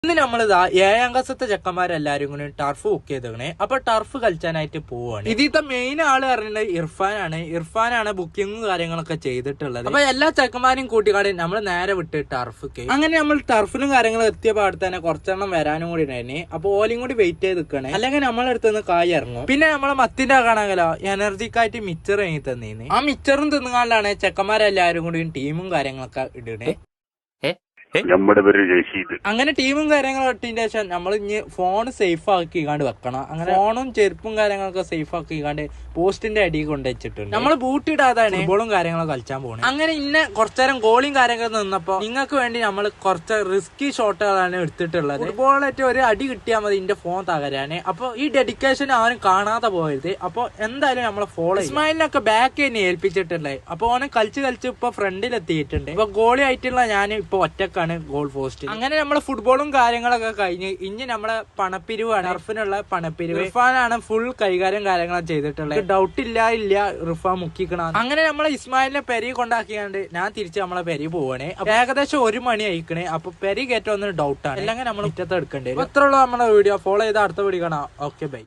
ഇന്ന് നമ്മളിതാ 7ാം ക്ലാസത്തെ ചെക്കന്മാരെല്ലാരും കൂടി ടർഫ് ബുക്ക് ചെയ്തേ. അപ്പൊ ടർഫ് കളിച്ചാനായിട്ട് പോവാണ്. ഇതിത്തെ മെയിൻ ആള് പറഞ്ഞിട്ട് ഇർഫാനാണ് ബുക്കിങ്ങും കാര്യങ്ങളൊക്കെ ചെയ്തിട്ടുള്ളത്. അപ്പൊ എല്ലാ ചെക്കന്മാരും കൂട്ടിക്കാടി നമ്മൾ നേരെ വിട്ട് ടർഫിക്ക്. അങ്ങനെ നമ്മൾ ടർഫിലും കാര്യങ്ങളും എത്തിയ പാടത്ത് തന്നെ കുറച്ചെണ്ണം വരാനും കൂടി ഉണ്ടായിരുന്നു. അപ്പൊ ഓലും കൂടി വെയിറ്റ് ചെയ്ത് നിൽക്കണേ, അല്ലെങ്കിൽ നമ്മളെടുത്ത് നിന്ന് കായ് ഇറങ്ങും. പിന്നെ നമ്മളെ മത്തിന്റെ കാണാകലോ എനർജിക്കായിട്ട് മിച്ചർ വാങ്ങി തന്നീന്ന്. ആ മിച്ചറും തിന്നുകാണ്ടാണ് ചെക്കന്മാരെല്ലാരും കൂടി ടീമും കാര്യങ്ങളൊക്കെ ഇടണേ. നമ്മുടെ പേര് രഷീദ്. അങ്ങനെ ടീമും കാര്യങ്ങളും ഇട്ടതിന്റെ ശേഷം നമ്മൾ ഇനി ഫോൺ സേഫ് ആക്കിക്കാണ്ട് വെക്കണം. അങ്ങനെ ഫോണും ചെരുപ്പും കാര്യങ്ങളൊക്കെ സേഫ് ആക്കിക്കാണ്ട് പോസ്റ്റിന്റെ അടിയിൽ കൊണ്ടുവച്ചിട്ടുണ്ട്. നമ്മൾ ബൂട്ടിടാതാണ് ഫുട്ബോളും കാര്യങ്ങളൊക്കെ കളിച്ചാൻ പോകുന്നത്. അങ്ങനെ ഇന്നെ കുറച്ചേരം ഗോളിയും കാര്യങ്ങളൊക്കെ നിന്നപ്പോ നിങ്ങൾക്ക് വേണ്ടി നമ്മൾ കുറച്ച് റിസ്കി ഷോട്ടുകളാണ് എടുത്തിട്ടുള്ളത്. ഫുട്ബോളായിട്ട് ഒരു അടി കിട്ടിയാൽ മതി ഇന്റെ ഫോൺ തകരാന്. അപ്പൊ ഈ ഡെഡിക്കേഷൻ ആരും കാണാതെ പോയത്. അപ്പൊ എന്തായാലും നമ്മളെ ഫോളോ ഇസ്മായിലിനൊക്കെ ബാക്ക് തന്നെ ഏൽപ്പിച്ചിട്ടുള്ളത്. അപ്പൊ ഓനെ കളിച്ച് ഇപ്പൊ ഫ്രണ്ടിലെത്തിയിട്ടുണ്ട്. ഇപ്പൊ ഗോളി ആയിട്ടുള്ള ഞാൻ ഇപ്പൊ ഒറ്റക്കാണ് ഗോൾ പോസ്റ്റ്. അങ്ങനെ നമ്മളെ ഫുട്ബോളും കാര്യങ്ങളൊക്കെ കഴിഞ്ഞ് ഇനി നമ്മളെ പണപ്പിരിവാണ്. ടർഫിനുള്ള പണപ്പിരിവ് ഇർഫാനാണ് ഫുൾ കൈകാര്യം കാര്യങ്ങളും ചെയ്തിട്ടുള്ളത്. ഡൗട്ട് ഇല്ല ഇർഫാൻ മുക്കിക്കണം. അങ്ങനെ നമ്മളെ ഇസ്മായിലിനെ പെരി കൊണ്ടാക്കിയാണ്ട് ഞാൻ തിരിച്ച് നമ്മളെ പെരി പോവാണ്. ഏകദേശം 1 മണി ആയിക്കണേ. അപ്പൊ പെരി കയറ്റം ഒന്നും ഡൗട്ടാണ്, അല്ലെങ്കിൽ നമ്മൾ മുറ്റത്ത് എടുക്കേണ്ടി വരും. അത്രയുള്ള നമ്മുടെ വീഡിയോ. ഫോളോ ചെയ്ത അടുത്ത വീഡിയോ കാണാം. Okay bye.